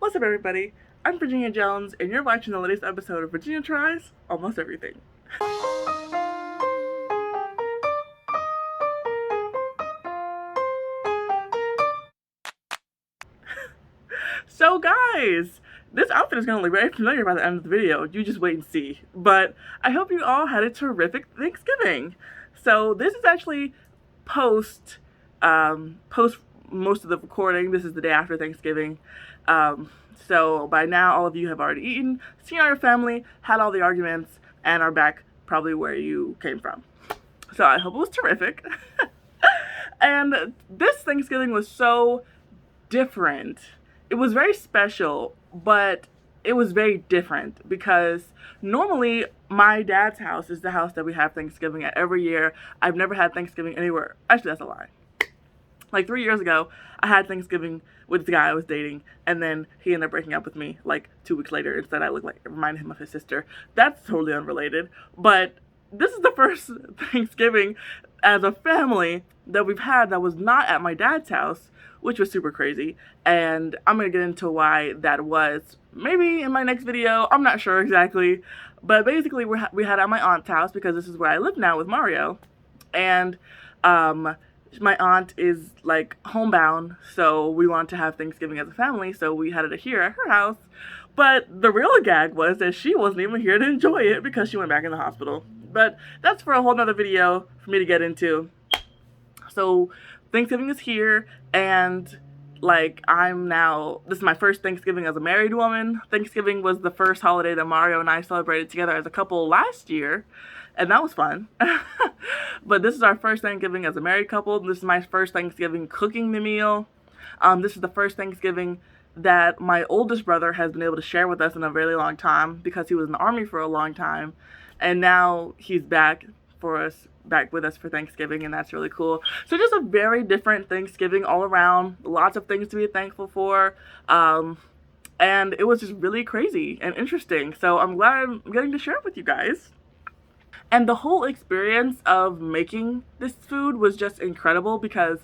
What's up, everybody? I'm Virginia Jones, and you're watching the latest episode of Virginia Tries Almost Everything. So, guys, this outfit is going to look very familiar by the end of the video. You just wait and see. But I hope you all had a terrific Thanksgiving. So, this is actually post most of the recording. This is the day after Thanksgiving. So by now, all of you have already eaten, seen our family, had all the arguments, and are back probably where you came from. So I hope it was terrific. And this Thanksgiving was so different. It was very special, but it was very different because normally my dad's house is the house that we have Thanksgiving at every year. I've never had Thanksgiving anywhere. Actually, that's a lie. Like 3 years ago, I had Thanksgiving with the guy I was dating, and then he ended up breaking up with me like 2 weeks later. Instead, I looked like it reminded him of his sister. That's totally unrelated. But this is the first Thanksgiving as a family that we've had that was not at my dad's house, which was super crazy. And I'm gonna get into why that was maybe in my next video. I'm not sure exactly, but basically we had it at my aunt's house because this is where I live now with Mario, and my aunt is like homebound, so we wanted to have Thanksgiving as a family, so we had it here at her house. But the real gag was that she wasn't even here to enjoy it because she went back in the hospital. But that's for a whole nother video for me to get into. So Thanksgiving is here, and like this is my first Thanksgiving as a married woman. Thanksgiving was the first holiday that Mario and I celebrated together as a couple last year, and that was fun. But this is our first Thanksgiving as a married couple. This is my first Thanksgiving cooking the meal. This is the first Thanksgiving that my oldest brother has been able to share with us in a very long time because he was in the Army for a long time, and now he's back with us for Thanksgiving, and that's really cool. So just a very different Thanksgiving all around. Lots of things to be thankful for. And it was just really crazy and interesting. So I'm glad I'm getting to share it with you guys. And the whole experience of making this food was just incredible because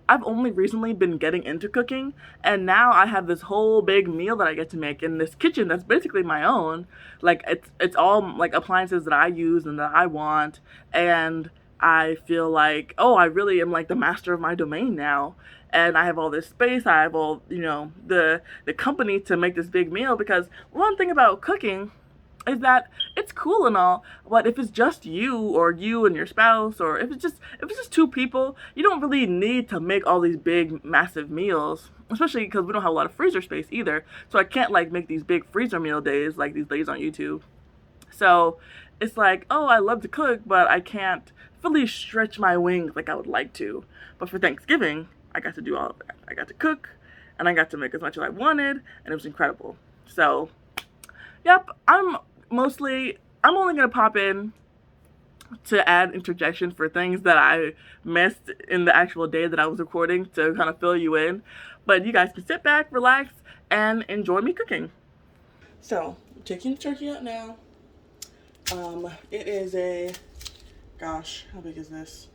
I've only recently been getting into cooking, and now I have this whole big meal that I get to make in this kitchen that's basically my own. Like it's all like appliances that I use and that I want, and I feel like, oh, I really am like the master of my domain now. And I have all this space, I have all, the company to make this big meal, because one thing about cooking is that it's cool and all, but if it's just you or you and your spouse, or if it's just two people, you don't really need to make all these big massive meals, especially because we don't have a lot of freezer space either. So I can't like make these big freezer meal days like these days on YouTube. So it's like, oh, I love to cook, but I can't fully stretch my wings like I would like to. But for Thanksgiving, I got to do all of that. I got to cook, and I got to make as much as I wanted, and it was incredible. So yep, I'm only gonna pop in to add interjection for things that I missed in the actual day that I was recording to kind of fill you in. But you guys can sit back, relax, and enjoy me cooking. So, I'm taking the turkey out now. It is gosh, how big is this?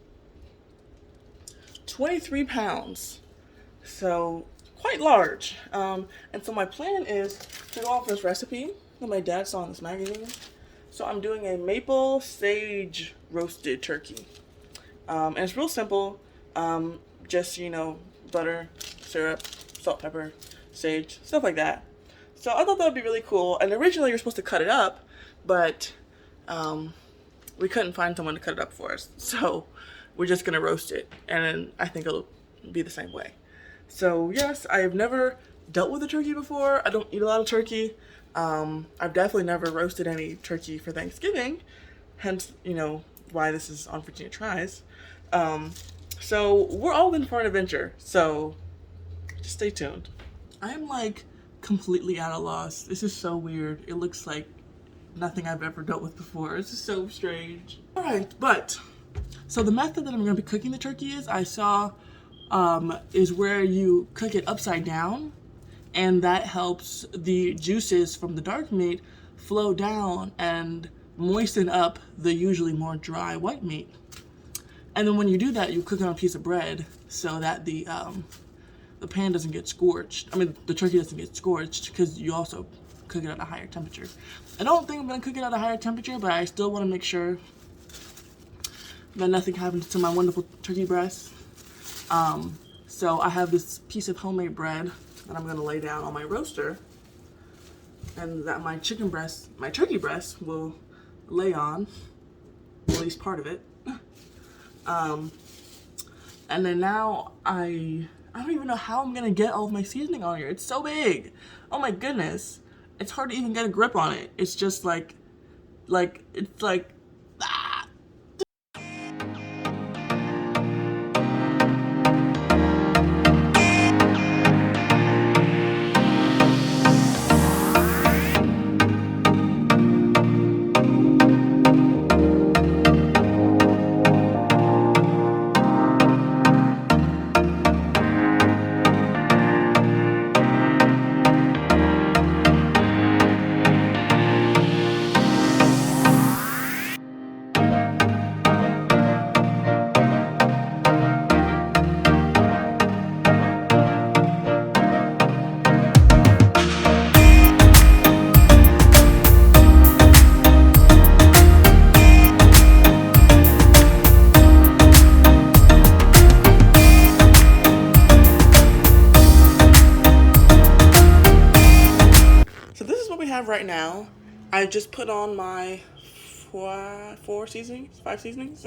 23 pounds. So, quite large. And so my plan is to go off this recipe that my dad saw in this magazine. So I'm doing a maple sage roasted turkey. And it's real simple. Just, butter, syrup, salt, pepper, sage, stuff like that. So I thought that would be really cool. And originally you're supposed to cut it up, but we couldn't find someone to cut it up for us. So we're just gonna roast it, and I think it'll be the same way. So yes, I have never dealt with a turkey before. I don't eat a lot of turkey. I've definitely never roasted any turkey for Thanksgiving, hence, why this is on Virginia Tries. So we're all in for an adventure, so just stay tuned. I am like completely at a loss. This is so weird. It looks like nothing I've ever dealt with before. This is so strange. Alright, so the method that I'm going to be cooking the turkey I saw is where you cook it upside down, and that helps the juices from the dark meat flow down and moisten up the usually more dry white meat. And then when you do that, you cook it on a piece of bread so that the the pan doesn't get scorched. I mean, the turkey doesn't get scorched because you also cook it at a higher temperature. I don't think I'm gonna cook it at a higher temperature, but I still want to make sure that nothing happens to my wonderful turkey breast. So I have this piece of homemade bread that I'm gonna lay down on my roaster, and that my turkey breast will lay on, at least part of it. And then now I don't even know how I'm gonna get all of my seasoning on here. It's so big. Oh my goodness. It's hard to even get a grip on it. It's just like it's like, ah. Right now, I just put on my five seasonings,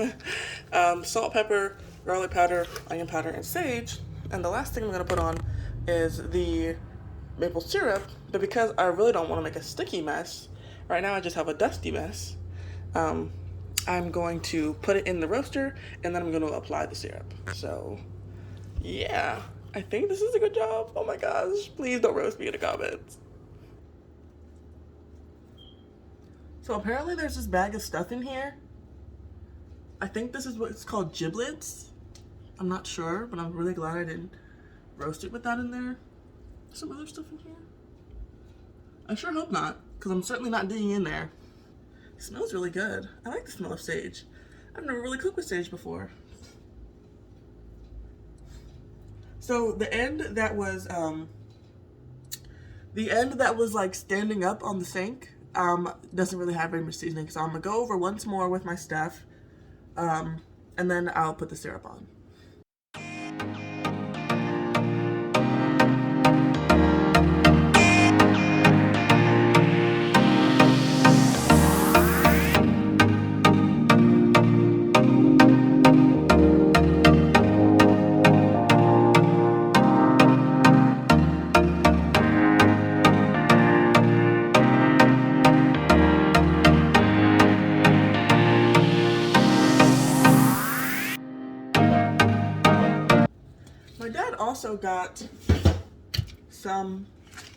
salt, pepper, garlic powder, onion powder, and sage. And the last thing I'm gonna put on is the maple syrup. But because I really don't want to make a sticky mess, right now I just have a dusty mess. I'm going to put it in the roaster, and then I'm going to apply the syrup. So, yeah, I think this is a good job. Oh my gosh, please don't roast me in the comments. So apparently there's this bag of stuff in here. I think this is what's called giblets. I'm not sure, but I'm really glad I didn't roast it with that in there. Some other stuff in here? I sure hope not, because I'm certainly not digging in there. It smells really good. I like the smell of sage. I've never really cooked with sage before. So the end that was like standing up on the sink, doesn't really have very much seasoning, so I'm gonna go over once more with my stuff, and then I'll put the syrup on. My dad also got some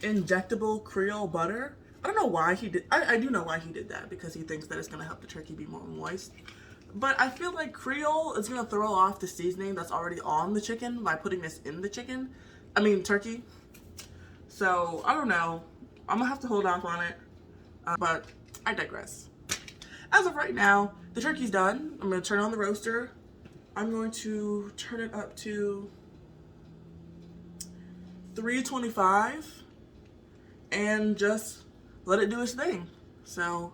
injectable Creole butter. I don't know why he did. I do know why he did that, because he thinks that it's going to help the turkey be more moist. But I feel like Creole is going to throw off the seasoning that's already on the chicken by putting this in the turkey. So, I don't know. I'm going to have to hold off on it. But I digress. As of right now, the turkey's done. I'm going to turn on the roaster. I'm going to turn it up to 325 and just let it do its thing. So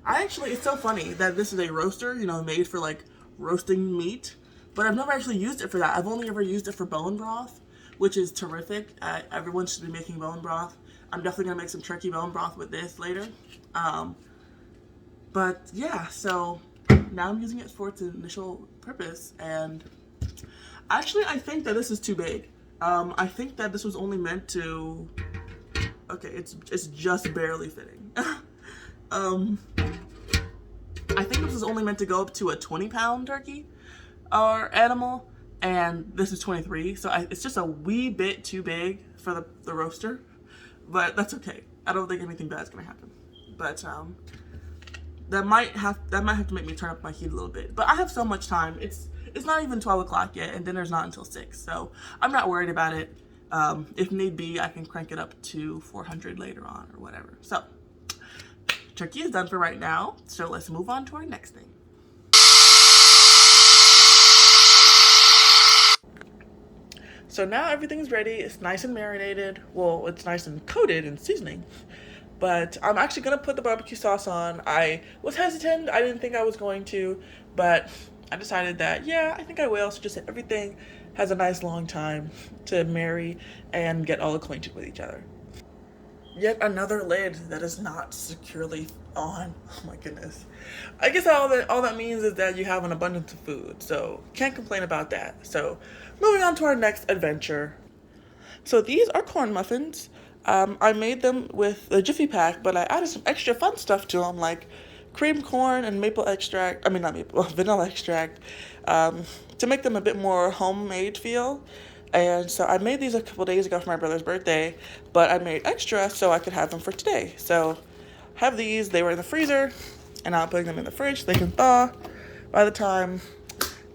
it's so funny that this is a roaster, made for like roasting meat, but I've never actually used it for that. I've only ever used it for bone broth, which is terrific. Everyone should be making bone broth. I'm definitely gonna make some turkey bone broth with this later. But yeah, so now I'm using it for its initial purpose, and actually I think that this is too big. I think that this was only meant to, okay, it's just barely fitting. I think this is only meant to go up to a 20-pound turkey or animal, and this is 23, so it's just a wee bit too big for the roaster, but that's okay. I don't think anything bad's gonna happen. But that might have to make me turn up my heat a little bit. But I have so much time. It's not even 12 o'clock yet, and dinner's not until 6, so I'm not worried about it. If need be, I can crank it up to 400 later on or whatever. So, turkey is done for right now, so let's move on to our next thing. So now everything's ready. It's nice and marinated. Well, it's nice and coated in seasoning. But I'm actually gonna put the barbecue sauce on. I was hesitant. I didn't think I was going to, but I decided that yeah, I think I will. So just so everything has a nice long time to marry and get all acquainted with each other. Yet another lid that is not securely on. Oh my goodness. I guess all that means is that you have an abundance of food, so can't complain about that. So moving on to our next adventure. So these are corn muffins. I made them with the Jiffy Pack, but I added some extra fun stuff to them, like cream corn and maple extract. I mean, not maple, vanilla extract, to make them a bit more homemade feel. And so I made these a couple days ago for my brother's birthday, but I made extra so I could have them for today. So have these. They were in the freezer, and I'm putting them in the fridge. They can thaw by the time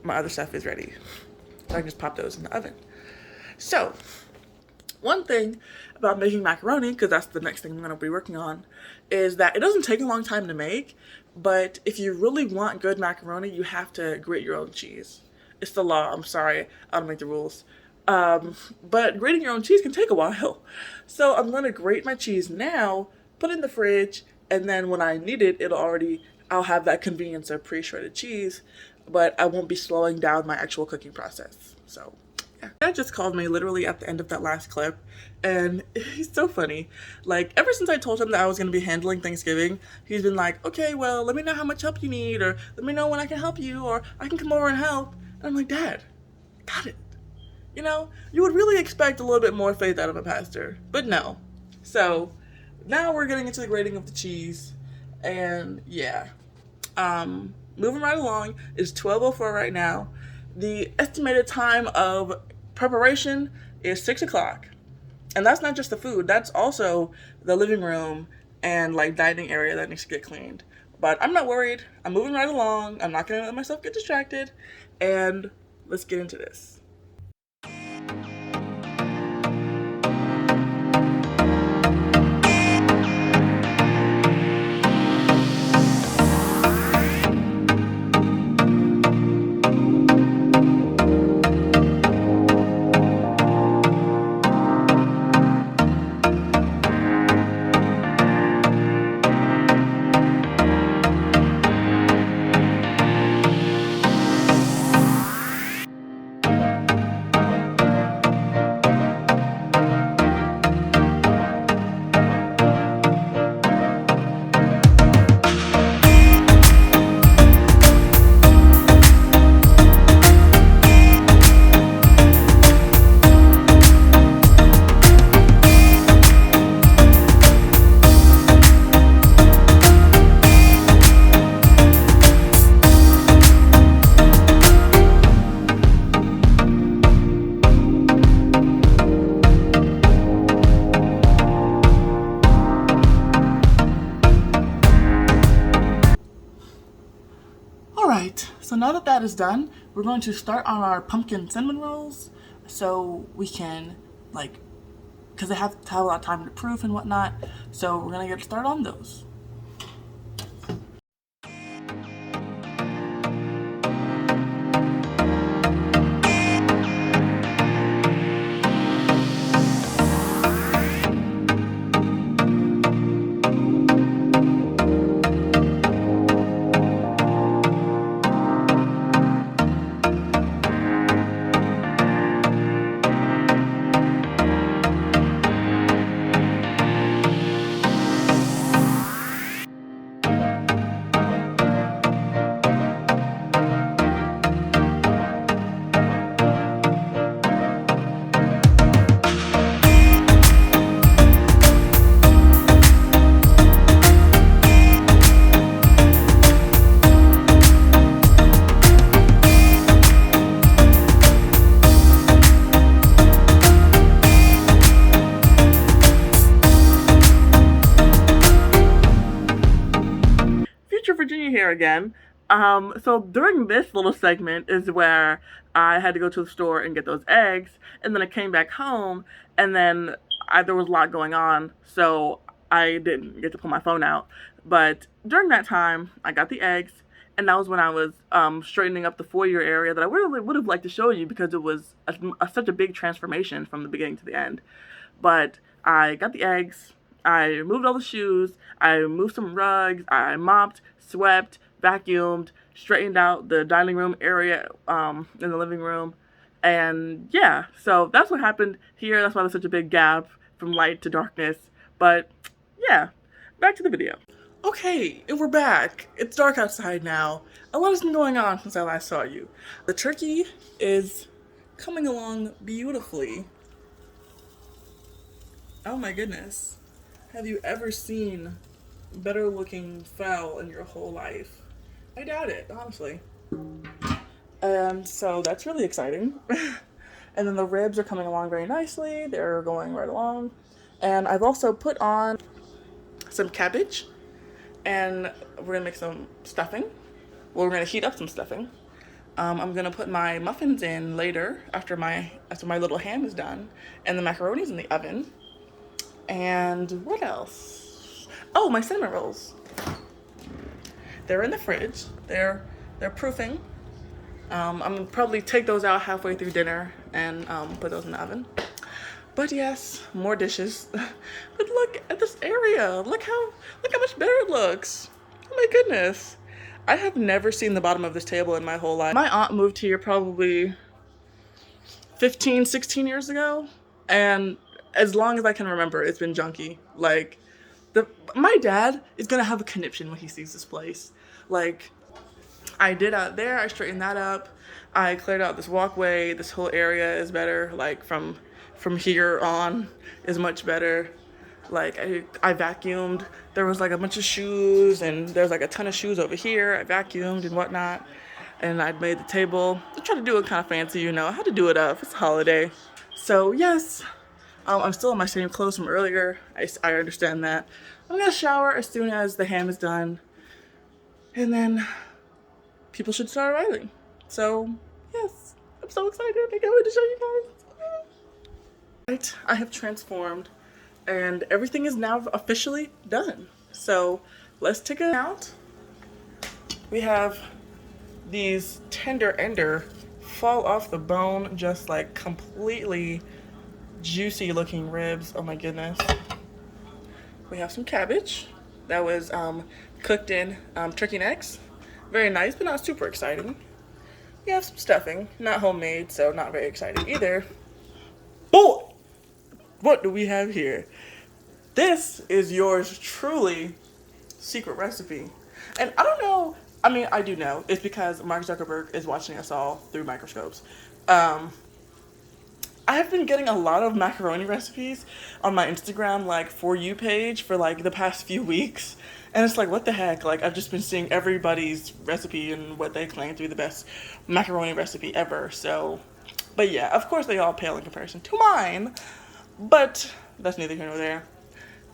my other stuff is ready. So I can just pop those in the oven. So one thing about making macaroni, because that's the next thing I'm going to be working on, is that it doesn't take a long time to make, but if you really want good macaroni, you have to grate your own cheese. It's the law. I'm sorry. I don't make the rules. But grating your own cheese can take a while. So I'm going to grate my cheese now, put it in the fridge, and then when I need it, I'll have that convenience of pre-shredded cheese, but I won't be slowing down my actual cooking process. So yeah. Dad just called me literally at the end of that last clip, and he's so funny. Like, ever since I told him that I was going to be handling Thanksgiving, he's been like, okay, well, let me know how much help you need, or let me know when I can help you, or I can come over and help. And I'm like, Dad, got it. You know, you would really expect a little bit more faith out of a pastor, but no. So now we're getting into the grating of the cheese, and yeah. Moving right along, it's 12:04 right now. The estimated time of preparation is 6 o'clock. And that's not just the food, that's also the living room and like dining area that needs to get cleaned. But I'm not worried. I'm moving right along. I'm not going to let myself get distracted. And let's get into this. Alright, so now that is done, we're going to start on our pumpkin cinnamon rolls so we can, like, because they have to have a lot of time to proof and whatnot, so we're going to get started on those. Virginia here again. So during this little segment is where I had to go to the store and get those eggs, and then I came back home, and then there was a lot going on, so I didn't get to pull my phone out. But during that time, I got the eggs, and that was when I was straightening up the foyer area that I really would have liked to show you because it was such a big transformation from the beginning to the end. But I got the eggs, I removed all the shoes, I removed some rugs, I mopped, swept, vacuumed, straightened out the dining room area in the living room. And yeah, so that's what happened here. That's why there's such a big gap from light to darkness. But yeah, back to the video. Okay, and we're back. It's dark outside now. A lot has been going on since I last saw you. The turkey is coming along beautifully. Oh my goodness. Have you ever seen better looking fowl in your whole life? I doubt it, honestly. And so that's really exciting. And then the ribs are coming along very nicely. They're going right along. And I've also put on some cabbage. And we're gonna make some stuffing. Well, we're gonna heat up some stuffing. I'm gonna put my muffins in later after my little ham is done, and the macaroni's in the oven. And what else? Oh, my cinnamon rolls. They're in the fridge. They're proofing. I'm gonna probably take those out halfway through dinner and put those in the oven. But yes, more dishes. But look at this area. Look how much better it looks. Oh my goodness. I have never seen the bottom of this table in my whole life. My aunt moved here probably 15, 16 years ago. And as long as I can remember, it's been junky. Like, my dad is gonna have a conniption when he sees this place. Like, I did out there, I straightened that up. I cleared out this walkway. This whole area is better. Like, from here on is much better. Like, I vacuumed. There was like a bunch of shoes, and there's like a ton of shoes over here. I vacuumed and whatnot, and I'd made the table. I tried to do it kind of fancy, you know. I had to do it up. It's a holiday. So yes, I'm still in my same clothes from earlier. I understand that. I'm gonna shower as soon as the ham is done, and then people should start arriving. So yes, I'm so excited. I can't wait to show you guys. Right, I have transformed, and everything is now officially done. So let's take it out. We have these tender ender fall off the bone, just like completely juicy looking ribs. Oh my goodness. We have some cabbage that was cooked in turkey necks. Very nice, but not super exciting. We have some stuffing, not homemade, so not very exciting either. Boy! What do we have here? This is yours truly secret recipe. And I don't know, I mean, I do know. It's because Mark Zuckerberg is watching us all through microscopes. I have been getting a lot of macaroni recipes on my Instagram, like, For You page for, like, the past few weeks. And it's like, what the heck? Like, I've just been seeing everybody's recipe and what they claim to be the best macaroni recipe ever. So, but yeah, of course they all pale in comparison to mine. But that's neither here nor there.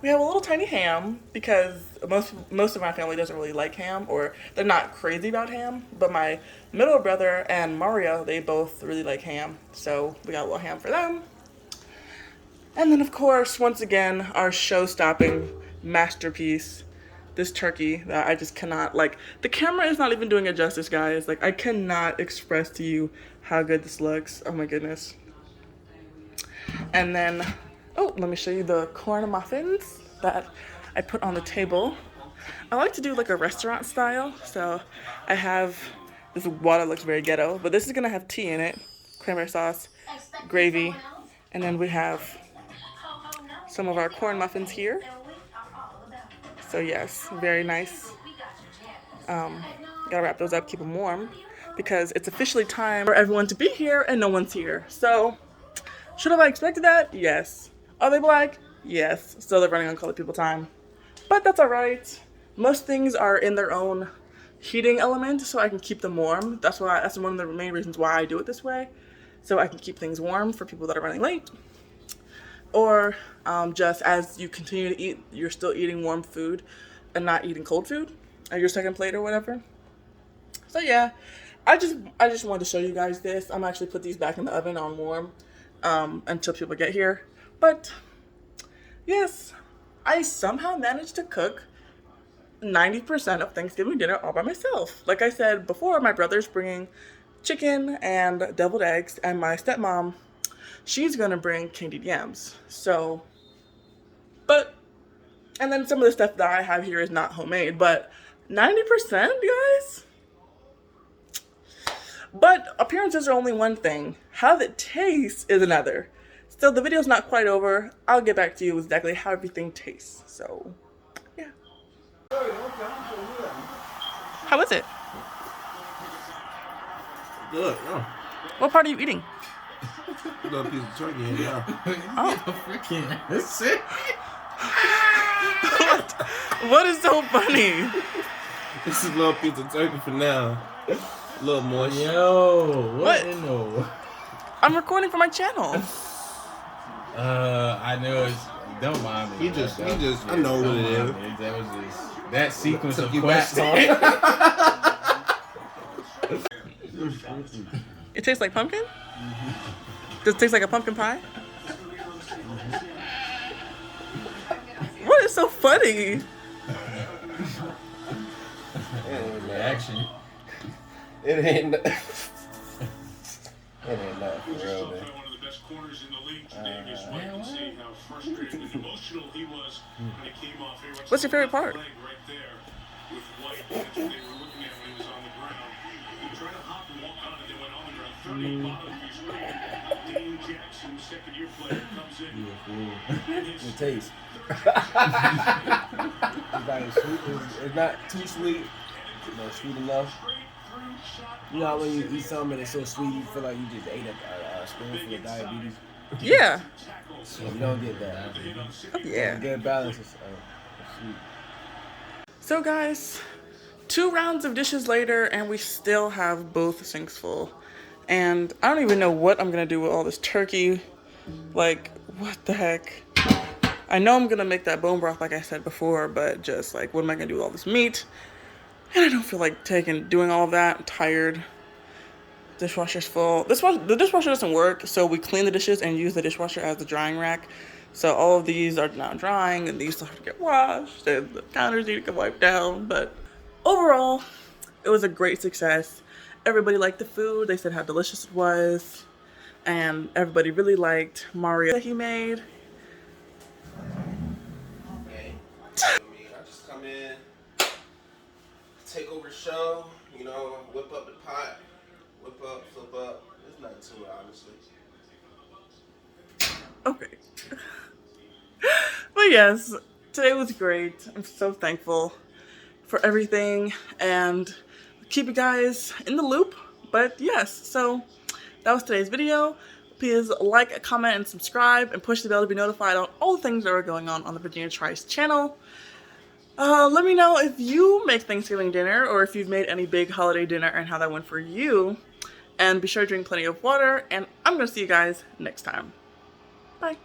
We have a little tiny ham because most of my family doesn't really like ham, or they're not crazy about ham. But my middle brother and Mario, they both really like ham. So we got a little ham for them. And then of course, once again, our show-stopping masterpiece, this turkey that I just cannot, like, the camera is not even doing it justice, guys. Like, I cannot express to you how good this looks. Oh my goodness. And then, oh, let me show you the corn muffins that I put on the table. I like to do like a restaurant style. So I have this water, looks very ghetto, but this is gonna have tea in it, cranberry sauce, gravy, and then we have some of our corn muffins here. So yes, very nice. Gotta wrap those up, keep them warm, because it's officially time for everyone to be here and no one's here. So should have I expected that? Yes. Are they black? Yes. So they're running on colored people time. But that's alright. Most things are in their own heating element, so I can keep them warm. That's one of the main reasons why I do it this way. So I can keep things warm for people that are running late. Or just as you continue to eat, you're still eating warm food and not eating cold food at your second plate or whatever. So yeah, I just wanted to show you guys this. I'm actually put these back in the oven on warm until people get here. But yes, I somehow managed to cook 90% of Thanksgiving dinner all by myself. Like I said before, my brother's bringing chicken and deviled eggs, and my stepmom, she's gonna bring candied yams. So, but, and then some of the stuff that I have here is not homemade, but 90%, guys? But appearances are only one thing. How it tastes is another. So the video's not quite over. I'll get back to you exactly how everything tastes. So, yeah. How is it? Good, yeah. What part are you eating? Little piece of turkey in there. Oh. Freaking. That's it. What is so funny? This is a little piece of turkey for now. A little moist. Yo, What? in the... I'm recording for my channel. I know it's. Don't mind me. He just, I know what it is. That was just that sequence Took of you back. questions. It tastes like pumpkin? Does it taste like a pumpkin pie? What is so funny? Action. It ain't nothing. It ain't nothing for real, man. What's your favorite part? The taste. It's not too sweet, but sweet enough. You know how when you eat something and it's so sweet, you feel like you just ate a spoonful of diabetes. Yeah. So you don't get that. Oh, yeah. Good balance is sweet. So guys, 2 rounds of dishes later and we still have both sinks full. And I don't even know what I'm gonna do with all this turkey. Like, what the heck? I know I'm gonna make that bone broth like I said before, but just like, what am I gonna do with all this meat? And I don't feel like doing all of that. I'm tired. Dishwasher's full. The dishwasher doesn't work, so we clean the dishes and use the dishwasher as the drying rack. So all of these are now drying, and these still have to get washed, and the counters need to get wiped down. But overall, it was a great success. Everybody liked the food. They said how delicious it was. And everybody really liked Mario that he made. Hey, I just come in, take over the show, you know, whip up the pot, whip up, flip up. There's nothing to it, honestly. Okay. But yes, today was great. I'm so thankful for everything and keep you guys in the loop. But yes, so that was today's video. Please like, comment, and subscribe, and push the bell to be notified on all the things that are going on the Virginia Tries channel. Let me know if you make Thanksgiving dinner or if you've made any big holiday dinner and how that went for you. And be sure to drink plenty of water, and I'm going to see you guys next time. Bye.